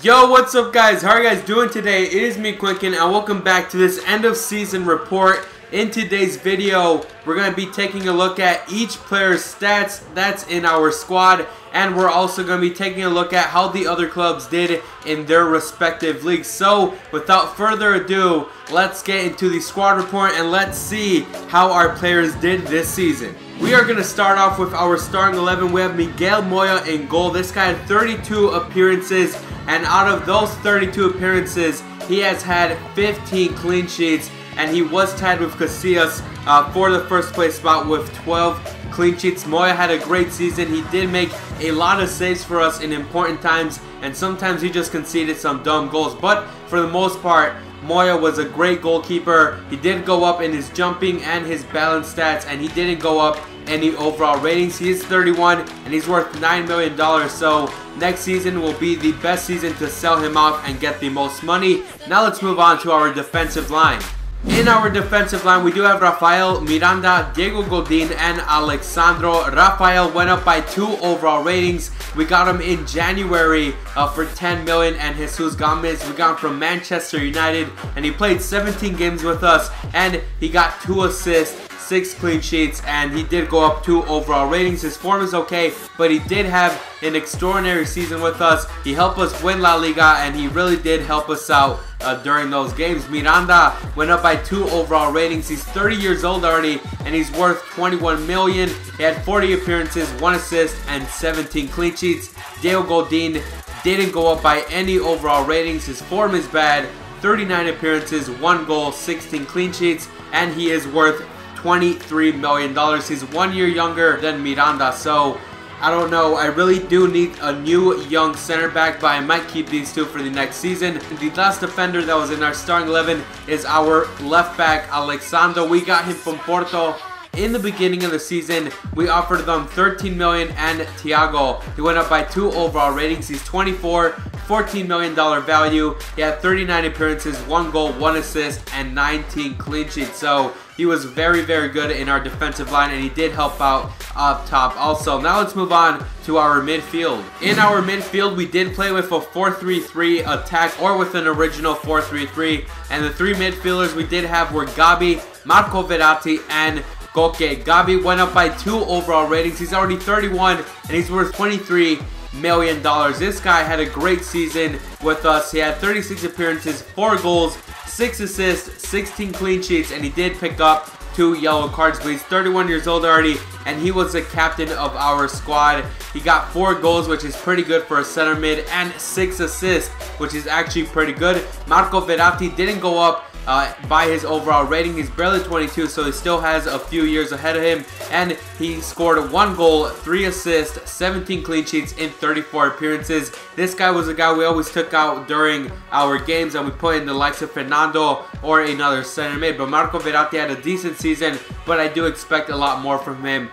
Yo, what's up guys? How are you guys doing today? It is me, Quinkun, and welcome back to this end of season report. In today's video, we're going to be taking a look at each player's stats that's in our squad, and we're also going to be taking a look at how the other clubs did in their respective leagues. So, without further ado, let's get into the squad report and let's see how our players did this season. We are going to start off with our starting 11. We have Miguel Moya in goal. This guy had 32 appearances, and out of those 32 appearances, he has had 15 clean sheets, and he was tied with Casillas for the first place spot with 12 clean sheets. Moya had a great season. He did make a lot of saves for us in important times, and sometimes he just conceded some dumb goals. But for the most part, Moya was a great goalkeeper. He did go up in his jumping and his balance stats, and he didn't go up any overall ratings. He is 31 and he's worth $9 million. So next season will be the best season to sell him off and get the most money. Now let's move on to our defensive line. In our defensive line, we do have Rafael, Miranda, Diego Godin, and Alexandro. Rafael went up by 2 overall ratings. We got him in January for $10 million, and Jesus Gomez, we got him from Manchester United, and he played 17 games with us, and he got 2 assists, 6 clean sheets, and he did go up 2 overall ratings. His form is okay, but he did have an extraordinary season with us. He helped us win La Liga, and he really did help us out during those games. Miranda went up by 2 overall ratings. He's 30 years old already, and he's worth $21 million. He had 40 appearances, 1 assist, and 17 clean sheets. Diego Godin didn't go up by any overall ratings. His form is bad. 39 appearances, 1 goal, 16 clean sheets, and he is worth $23 million. He's 1 year younger than Miranda, so I don't know. I really do need a new young center back, but I might keep these 2 for the next season. The last defender that was in our starting 11 is our left back, Alexandro. We got him from Porto. In the beginning of the season, we offered them $13 million and Thiago. He went up by 2 overall ratings. He's 24, $14 million value. He had 39 appearances, 1 goal, 1 assist, and 19 clean sheets. So he was very, very good in our defensive line, and he did help out up top also. Now let's move on to our midfield. In our midfield, we did play with a 4-3-3 attack, or with an original 4-3-3. And the 3 midfielders we did have were Gabi, Marco Verratti, and Koke. Gabi went up by 2 overall ratings. He's already 31 and he's worth $23 million. This guy had a great season with us. He had 36 appearances, 4 goals, 6 assists, 16 clean sheets, and he did pick up 2 yellow cards, but he's 31 years old already, and he was the captain of our squad. He got 4 goals, which is pretty good for a center mid, and 6 assists, which is actually pretty good. Marco Verratti didn't go up by his overall rating. He's barely 22, so he still has a few years ahead of him, and he scored 1 goal, 3 assists, 17 clean sheets in 34 appearances. This guy was a guy we always took out during our games, and we put in the likes of Fernando or another center mid. But Marco Verratti had a decent season, but I do expect a lot more from him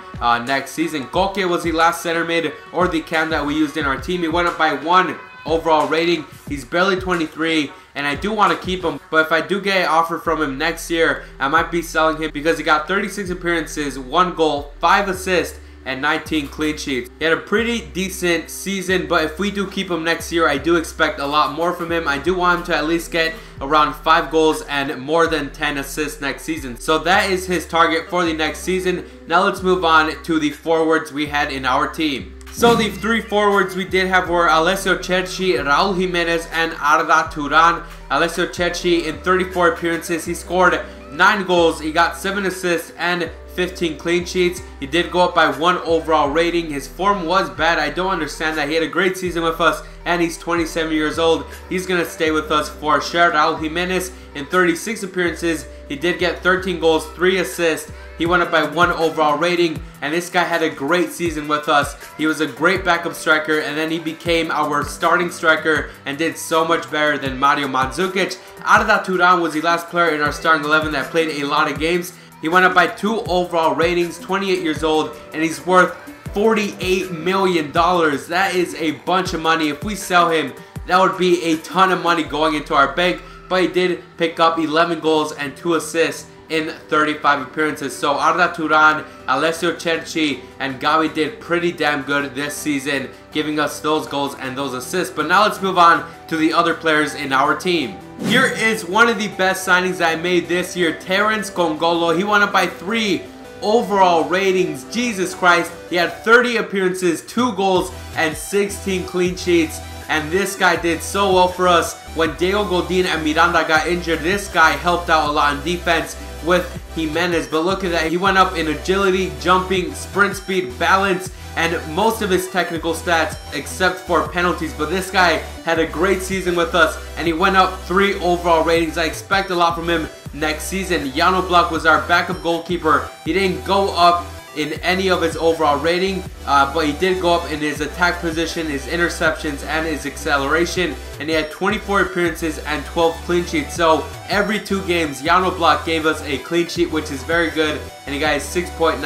next season. Koke was the last center mid, or the cam, that we used in our team. He went up by 1 overall rating. He's barely 23, and I do want to keep him, but if I do get an offer from him next year, I might be selling him because he got 36 appearances, 1 goal, 5 assists, and 19 clean sheets. He had a pretty decent season, but if we do keep him next year, I do expect a lot more from him. I do want him to at least get around 5 goals and more than 10 assists next season. So that is his target for the next season. Now let's move on to the forwards we had in our team. So the 3 forwards we did have were Alessio Cerci, Raul Jimenez, and Arda Turan. Alessio Cerci, in 34 appearances, he scored 9 goals, he got 7 assists, and 15 clean sheets. He did go up by 1 overall rating. His form was bad. I don't understand that. He had a great season with us, and he's 27 years old. He's going to stay with us for sure. Raul Jimenez, in 36 appearances, he did get 13 goals, 3 assists. He went up by 1 overall rating, and this guy had a great season with us. He was a great backup striker, and then he became our starting striker and did so much better than Mario Mandzukic. Arda Turan was the last player in our starting 11 that played a lot of games. He went up by 2 overall ratings, 28 years old, and he's worth $48 million. That is a bunch of money. If we sell him, that would be a ton of money going into our bank. But he did pick up 11 goals and 2 assists in 35 appearances. So Arda Turan, Alessio Cerci, and Gavi did pretty damn good this season, giving us those goals and those assists. But now let's move on to the other players in our team. Here is one of the best signings I made this year, Terence Kongolo. He went up by 3 overall ratings. Jesus Christ, he had 30 appearances, 2 goals, and 16 clean sheets. And this guy did so well for us. When Diego Godin and Miranda got injured, this guy helped out a lot in defense with Jimenez. But look at that, he went up in agility, jumping, sprint speed, balance, and most of his technical stats except for penalties. But this guy had a great season with us, and he went up 3 overall ratings. I expect a lot from him next season. Jan Oblak was our backup goalkeeper. He didn't go up in any of his overall rating, but he did go up in his attack position, his interceptions, and his acceleration, and he had 24 appearances and 12 clean sheets. So every 2 games, Jan Oblak gave us a clean sheet, which is very good, and he got a 6.9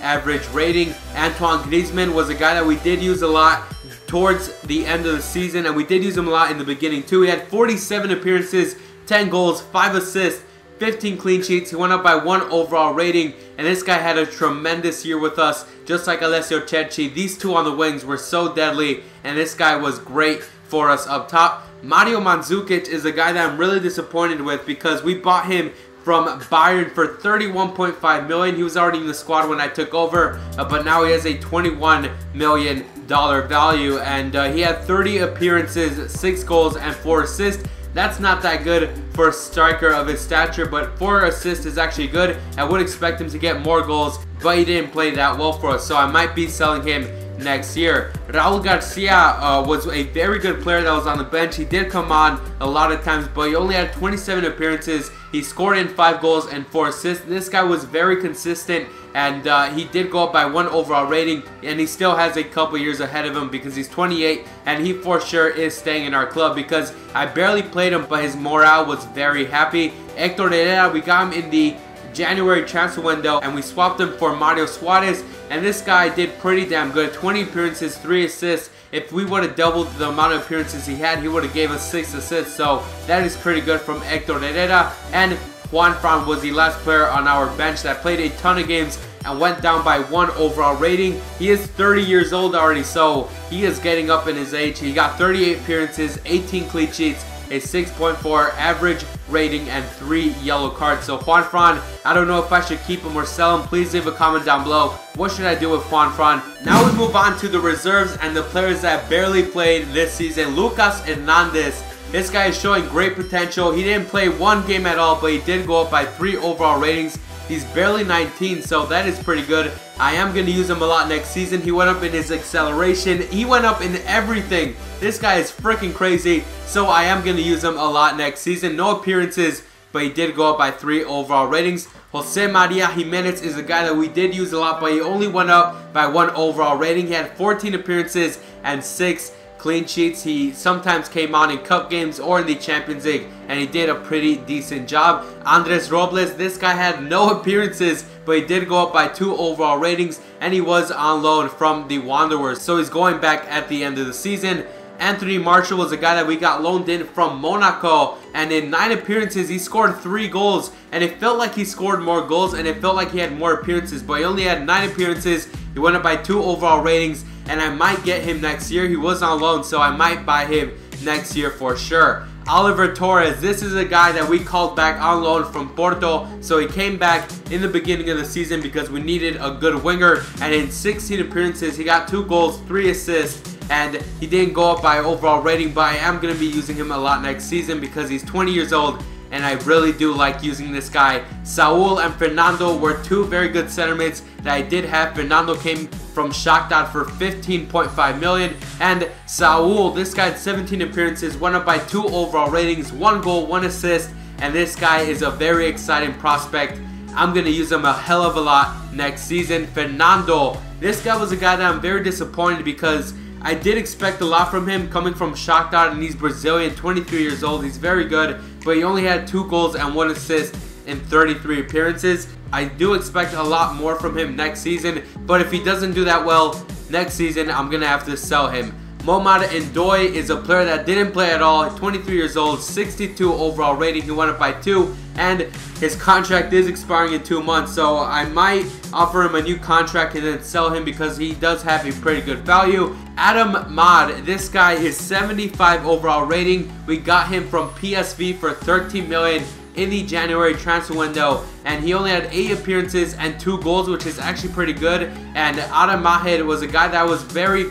average rating. Antoine Griezmann was a guy that we did use a lot towards the end of the season, and we did use him a lot in the beginning too. He had 47 appearances, 10 goals, 5 assists, 15 clean sheets. He went up by 1 overall rating, and this guy had a tremendous year with us, just like Alessio Cerci. These 2 on the wings were so deadly, and this guy was great for us up top. Mario Mandzukic is a guy that I'm really disappointed with because we bought him from Bayern for $31.5 million. He was already in the squad when I took over, but now he has a $21 million value, and he had 30 appearances, 6 goals, and 4 assists. That's not that good for a striker of his stature, but 4 assists is actually good. I would expect him to get more goals, but he didn't play that well for us, so I might be selling him next year. Raul Garcia was a very good player that was on the bench. He did come on a lot of times, but he only had 27 appearances. He scored in 5 goals and 4 assists. This guy was very consistent, and he did go up by 1 overall rating, and he still has a couple years ahead of him because he's 28, and he for sure is staying in our club because I barely played him, but his morale was very happy. Hector Herrera, we got him in the January transfer window, and we swapped him for Mario Suarez, and this guy did pretty damn good. 20 appearances, 3 assists. If we would have doubled the amount of appearances he had, he would have gave us 6 assists, so that is pretty good from Hector Herrera. And Juan Fran was the last player on our bench that played a ton of games and went down by 1 overall rating. He is 30 years old already, so he is getting up in his age. He got 38 appearances, 18 clean sheets, a 6.4 average rating, and 3 yellow cards. So Juan Fran, I don't know if I should keep him or sell him. Please leave a comment down below. What should I do with Juan Fran? Now we move on to the reserves and the players that barely played this season. Lucas Hernandez. This guy is showing great potential. He didn't play 1 game at all, but he did go up by 3 overall ratings. He's barely 19, so that is pretty good. I am going to use him a lot next season. He went up in his acceleration. He went up in everything. This guy is freaking crazy, so I am going to use him a lot next season. No appearances, but he did go up by 3 overall ratings. Jose Maria Jimenez is a guy that we did use a lot, but he only went up by 1 overall rating. He had 14 appearances and 6 clean sheets. He sometimes came on in cup games or in the Champions League, and he did a pretty decent job. Andres Robles, this guy had no appearances, but he did go up by 2 overall ratings, and he was on loan from the Wanderers, so he's going back at the end of the season. Anthony Martial was a guy that we got loaned in from Monaco, and in 9 appearances he scored 3 goals, and it felt like he scored more goals and it felt like he had more appearances, but he only had 9 appearances. He went up by 2 overall ratings, and I might get him next year. He was on loan, so I might buy him next year for sure. Oliver Torres, this is a guy that we called back on loan from Porto, so he came back in the beginning of the season because we needed a good winger, and in 16 appearances he got 2 goals, 3 assists, and he didn't go up by overall rating, but I am going to be using him a lot next season because he's 20 years old, and I really do like using this guy. Saul and Fernando were 2 very good center mids that I did have. Fernando came from Shakhtar for 15.5 million, and Saul, this guy had 17 appearances, went up by 2 overall ratings, 1 goal, 1 assist, and this guy is a very exciting prospect. I'm going to use him a hell of a lot next season. Fernando, this guy was a guy that I'm very disappointed because I did expect a lot from him coming from Shakhtar, and he's Brazilian, 23 years old. He's very good, but he only had 2 goals and 1 assist in 33 appearances. I do expect a lot more from him next season, but if he doesn't do that well next season, I'm going to have to sell him. Momad Ndoye is a player that didn't play at all, 23 years old, 62 overall rating. He went up by 2, and his contract is expiring in 2 months, so I might offer him a new contract and then sell him because he does have a pretty good value. Adam Mad, this guy is 75 overall rating. We got him from PSV for 13 million in the January transfer window, and he only had 8 appearances and 2 goals, which is actually pretty good. And Adam Mahed was a guy that I was very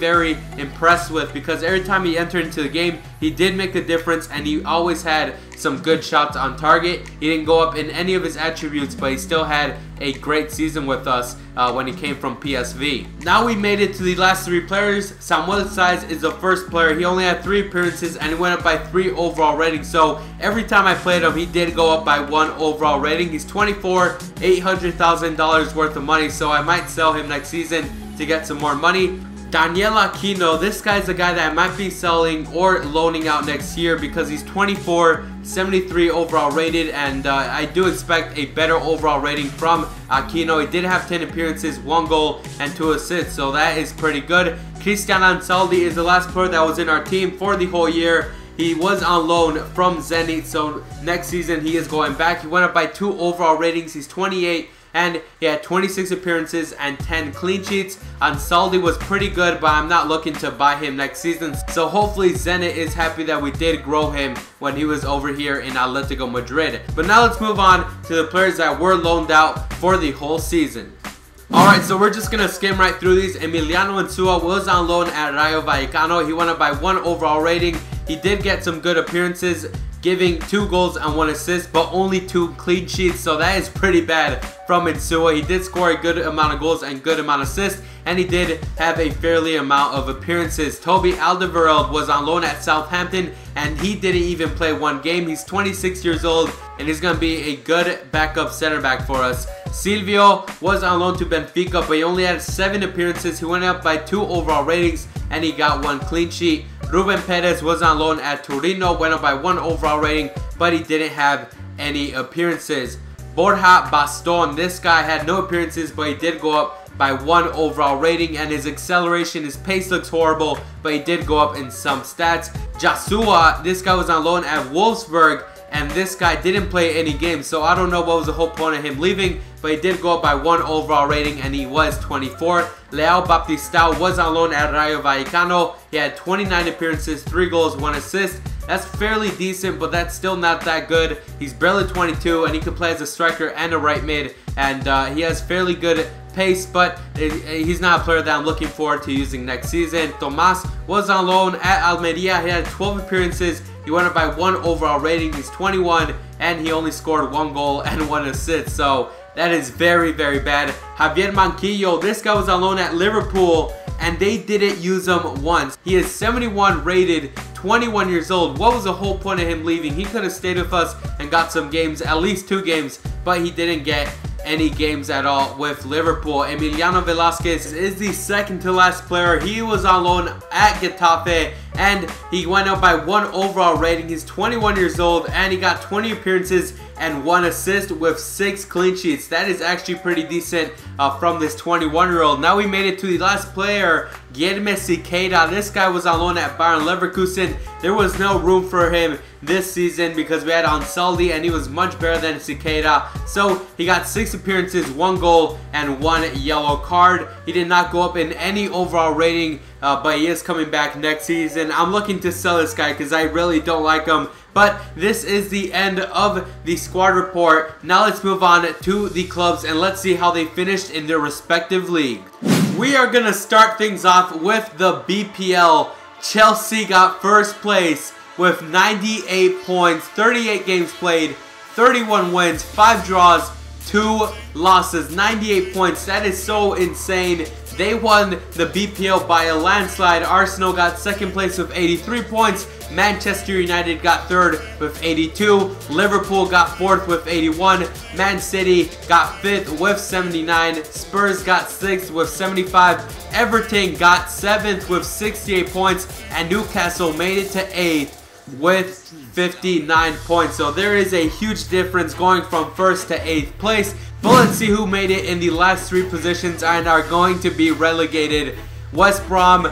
impressed with, because every time he entered into the game, he did make a difference, and he always had some good shots on target. He didn't go up in any of his attributes, but he still had a great season with us when he came from PSV. Now we made it to the last 3 players. Samuel Saiz is the first player. He only had 3 appearances and he went up by 3 overall rating. So every time I played him, he did go up by 1 overall rating. He's 24, $800,000 worth of money, so I might sell him next season to get some more money. Daniel Aquino, this guy's a guy that I might be selling or loaning out next year because he's 24, 73 overall rated, and I do expect a better overall rating from Aquino. He did have 10 appearances, 1 goal, and 2 assists, so that is pretty good. Christian Ansaldi is the last player that was in our team for the whole year. He was on loan from Zenit, so next season he is going back. He went up by 2 overall ratings. He's 28. And he had 26 appearances and 10 clean sheets. Ansaldi was pretty good, but I'm not looking to buy him next season. So hopefully Zenit is happy that we did grow him when he was over here in Atletico Madrid. But now let's move on to the players that were loaned out for the whole season. Alright, so we're just going to skim right through these. Emiliano Insua was on loan at Rayo Vallecano. He went up by 1 overall rating. He did get some good appearances, giving 2 goals and 1 assist, but only 2 clean sheets, so that is pretty bad from Insua. He did score a good amount of goals and good amount of assists, and he did have a fairly amount of appearances. Toby Alderweireld was on loan at Southampton, and he didn't even play 1 game. He's 26 years old, and he's going to be a good backup center back for us. Silvio was on loan to Benfica, but he only had 7 appearances. He went up by 2 overall ratings, and he got 1 clean sheet. Ruben Perez was on loan at Torino, went up by 1 overall rating, but he didn't have any appearances. Borja Baston, this guy had no appearances, but he did go up by 1 overall rating, and his acceleration, his pace looks horrible, but he did go up in some stats. Jasua, this guy was on loan at Wolfsburg, and this guy didn't play any games, so I don't know what was the whole point of him leaving, but he did go up by 1 overall rating, and he was 24. Leao Baptistao was on loan at Rayo Vallecano. He had 29 appearances, 3 goals, 1 assist. That's fairly decent, but that's still not that good. He's barely 22, and he can play as a striker and a right mid, and he has fairly good pace, but he's not a player that I'm looking forward to using next season. Tomas was on loan at Almeria. He had 12 appearances. He went up by 1 overall rating. He's 21, and he only scored 1 goal and 1 assist, so that is very bad. Javier Manquillo, this guy was on loan at Liverpool, and they didn't use him once. He is 71 rated, 21 years old. What was the whole point of him leaving? He could have stayed with us and got some games, at least 2 games, but he didn't get any games at all with Liverpool. Emiliano Velasquez is the second to last player. He was on loan at Getafe, and he went up by 1 overall rating. He's 21 years old, and he got 20 appearances and 1 assist with 6 clean sheets. That is actually pretty decent from this 21-year-old. Now we made it to the last player, Guilherme Siqueira. This guy was on loan at Bayern Leverkusen. There was no room for him this season because we had Ansaldi, and he was much better than Siqueira. So he got 6 appearances, 1 goal, and 1 yellow card. He did not go up in any overall rating, but he is coming back next season. I'm looking to sell this guy because I really don't like him. But this is the end of the squad report. Now let's move on to the clubs, and let's see how they finished in their respective league. We are going to start things off with the BPL. Chelsea got first place with 98 points, 38 games played, 31 wins, 5 draws, 2 losses, 98 points. That is so insane. They won the BPL by a landslide. Arsenal got second place with 83 points. Manchester United got third with 82. Liverpool got fourth with 81. Man City got fifth with 79. Spurs got sixth with 75. Everton got seventh with 68 points. And Newcastle made it to eighth with 59 points. So there is a huge difference going from first to eighth place. But let's see who made it in the last 3 positions and are going to be relegated. West Brom,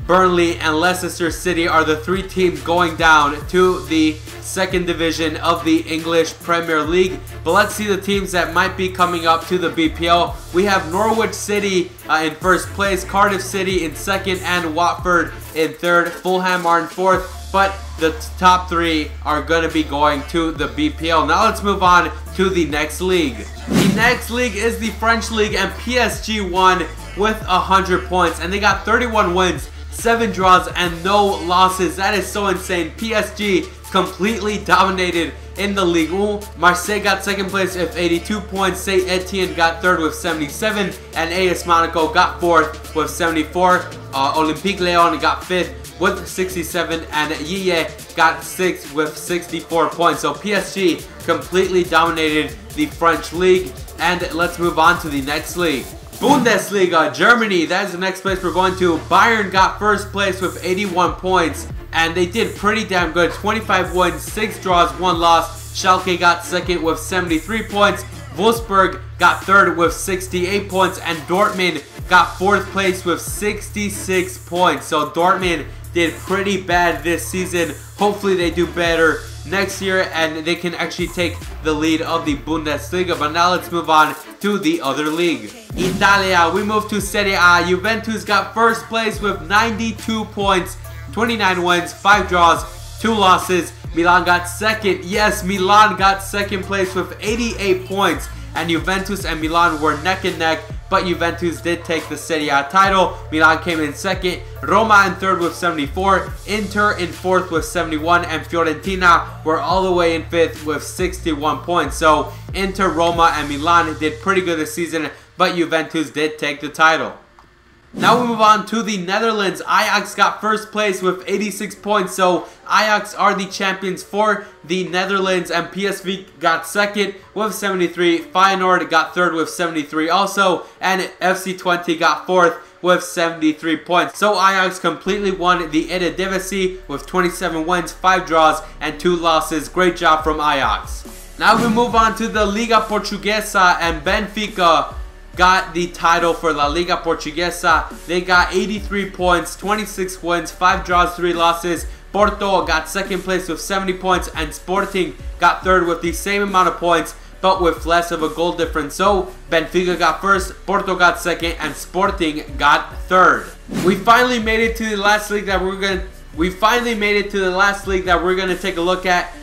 Burnley, and Leicester City are the 3 teams going down to the 2nd division of the English Premier League. But let's see the teams that might be coming up to the BPL. We have Norwich City in 1st place, Cardiff City in 2nd, and Watford in 3rd. Fulham are in 4th. But the top 3 are going to be going to the BPL. Now let's move on to the next league. The next league is the French League, and PSG won with 100 points. And they got 31 wins, 7 draws, and no losses. That is so insane. PSG completely dominated in the Ligue 1. Marseille got 2nd place with 82 points. Saint Etienne got 3rd with 77. And AS Monaco got 4th with 74. Olympique Lyon got 5th with 67, and Lille got 6th with 64 points. So PSG completely dominated the French league. And let's move on to the next league. Bundesliga, Germany, that is the next place we're going to. Bayern got 1st place with 81 points, and they did pretty damn good. 25 wins, 6 draws, 1 loss. Schalke got 2nd with 73 points. Wolfsburg got 3rd with 68 points, and Dortmund got 4th place with 66 points. So Dortmund did pretty bad this season. Hopefully they do better next year and they can actually take the lead of the Bundesliga. But now let's move on to the other league. Italia, we move to Serie A. Juventus got 1st place with 92 points, 29 wins, 5 draws, 2 losses. Milan got 2nd. Yes, Milan got 2nd place with 88 points. And Juventus and Milan were neck and neck, but Juventus did take the Serie A title. Milan came in 2nd, Roma in 3rd with 74, Inter in 4th with 71, and Fiorentina were all the way in 5th with 61 points. So Inter, Roma, and Milan did pretty good this season, but Juventus did take the title. Now we move on to the Netherlands. Ajax got 1st place with 86 points. So Ajax are the champions for the Netherlands. And PSV got 2nd with 73. Feyenoord got 3rd with 73 also. And FC Twente got 4th with 73 points. So Ajax completely won the Eredivisie with 27 wins, 5 draws, and 2 losses. Great job from Ajax. Now we move on to the Liga Portuguesa, and Benfica got the title for La Liga Portuguesa. They got 83 points, 26 wins, 5 draws, 3 losses. Porto got 2nd place with 70 points, and Sporting got 3rd with the same amount of points, but with less of a goal difference. So Benfica got 1st, Porto got 2nd, and Sporting got 3rd. We finally made it to the last league that we're gonna take a look at.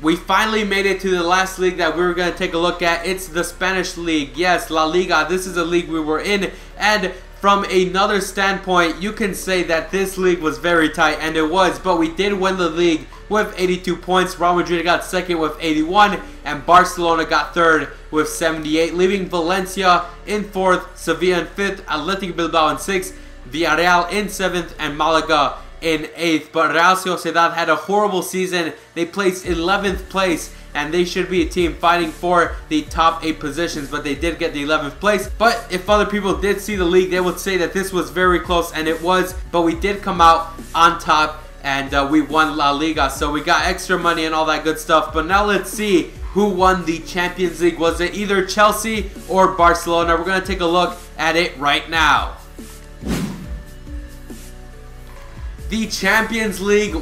We finally made it to the last league that we were going to take a look at. It's the Spanish league. Yes, La Liga. This is a league we were in. And from another standpoint, you can say that this league was very tight. And it was. But we did win the league with 82 points. Real Madrid got 2nd with 81. And Barcelona got 3rd with 78. Leaving Valencia in 4th. Sevilla in 5th. Athletic Bilbao in 6th. Villarreal in 7th. And Malaga in 8th. But Real Sociedad had a horrible season. They placed 11th place, and they should be a team fighting for the top 8 positions, but they did get the 11th place. But if other people did see the league, they would say that this was very close, and it was, but we did come out on top, and we won La Liga, so we got extra money and all that good stuff. But now let's see who won the Champions League. Was it either Chelsea or Barcelona? We're going to take a look at it right now. The Champions League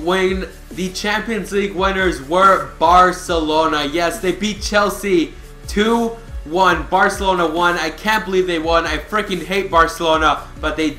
winners were Barcelona. Yes, they beat Chelsea 2-1. Barcelona won. I can't believe they won. I freaking hate Barcelona, but they...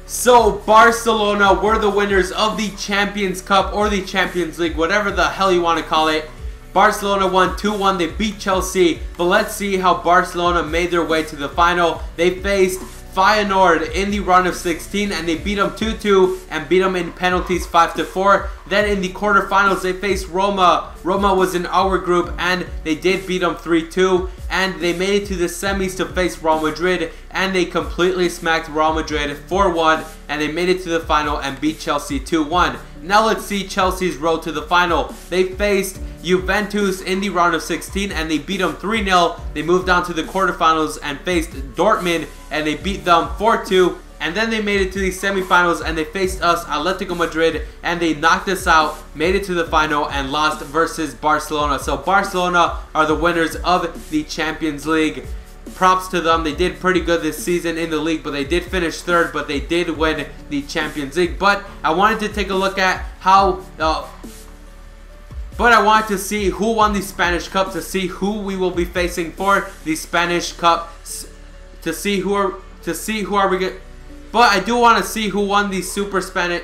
So Barcelona were the winners of the Champions Cup or the Champions League, whatever the hell you want to call it. Barcelona won 2-1. They beat Chelsea, but let's see how Barcelona made their way to the final. They faced Feyenoord in the round of 16, and they beat them 2-2 and beat them in penalties 5-4. Then in the quarterfinals, they faced Roma. Roma was in our group, and they did beat them 3-2. And they made it to the semis to face Real Madrid, and they completely smacked Real Madrid 4-1. And they made it to the final and beat Chelsea 2-1. Now let's see Chelsea's road to the final. They faced Juventus in the round of 16, and they beat them 3-0. They moved on to the quarterfinals and faced Dortmund, and they beat them 4-2. And then they made it to the semifinals, and they faced us, Atletico Madrid, and they knocked us out, made it to the final, and lost versus Barcelona. So Barcelona are the winners of the Champions League. props to them. They did pretty good this season in the league, but they did finish third, but they did win the Champions League. But I wanted to take a look at how but I wanted to see who won the Spanish Cup, to see who we will be facing for the Spanish Cup, to see who are we get. But I do want to see who won the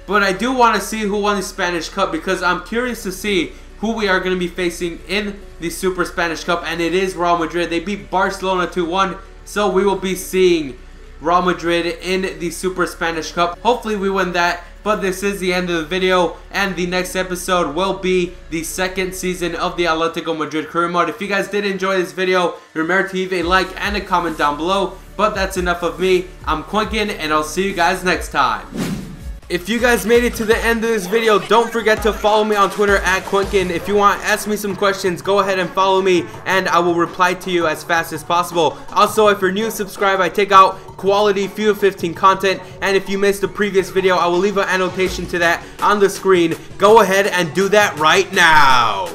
But I do want to see who won the Spanish Cup, because I'm curious to see who we are going to be facing in the Super Spanish Cup, and it is Real Madrid. They beat Barcelona 2-1, so we will be seeing Real Madrid in the Super Spanish Cup. Hopefully we win that. But this is the end of the video, and the next episode will be the second season of the Atletico Madrid career mode. If you guys did enjoy this video, remember to leave a like and a comment down below. But that's enough of me. I'm Quinkun, and I'll see you guys next time. If you guys made it to the end of this video, don't forget to follow me on Twitter at Quinkun. If you want to ask me some questions, go ahead and follow me, and I will reply to you as fast as possible. Also, if you're new, subscribe. I take out quality FIFA 15 content, and if you missed the previous video, I will leave an annotation to that on the screen. Go ahead and do that right now.